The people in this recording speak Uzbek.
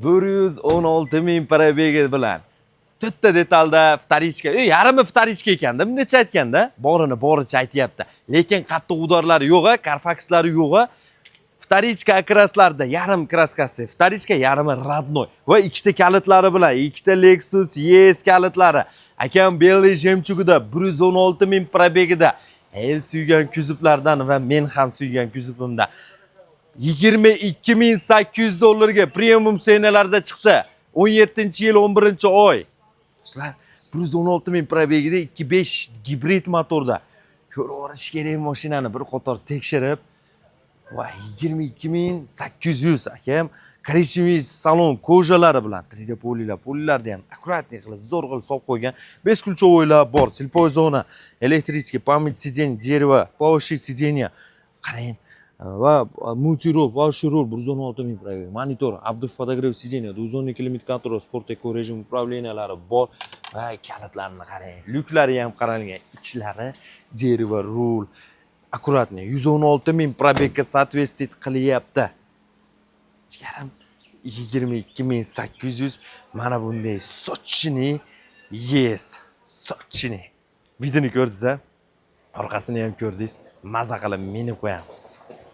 116 ming probegi bilan. To'rtta detalda vtorichka, yarimi vtorichka ekanda, buncha aytganda, boricha aytyapti. Lekin qattiq udorlari yo'q, Carfaxlari yo'q. Vtorichka akraslarda yarim kraskasi, vtorichka yarimi родной va ikkita kalitlari bilan, ikkita Lexus ES kalitlari. Akam Belli jemchugida 116 ming probegida. El suygan kuzovlardan va men ham suygan kuzovimda 22.800 dollarga premium senalarda chiqdi. 17-yil 11-oy. Do'stlar, 116 ming probegida 2.5 gibrid motorda. Ko'rib olish kerak mashinani bir qator tekshirib va 22.800 akam korичневый salon kojalari bilan 3D polilarni ham akkuratni qilib zo'r qilib solib qo'ygan. 5 ключевойlar bor, silpoy zona, elektrический память сидений, дерево, power сиденья. Qarang. Va multirol, power roll 116 ming probeg, monitor, abdufotograf сиденья, 112 km kontrol, sport eco rejim управлениялari bor va kalitlarni qarang. Lyuklari ham qaralgan, ichlari дерево, rul, akkuratni 116 ming probegga соответствовать qilyapti. Yarim 22.800 mana bunday sochini sochini. Videoni ko'rdingiz-a? Orqasini ham ko'rdingiz. Maza qilib minib qo'yamiz.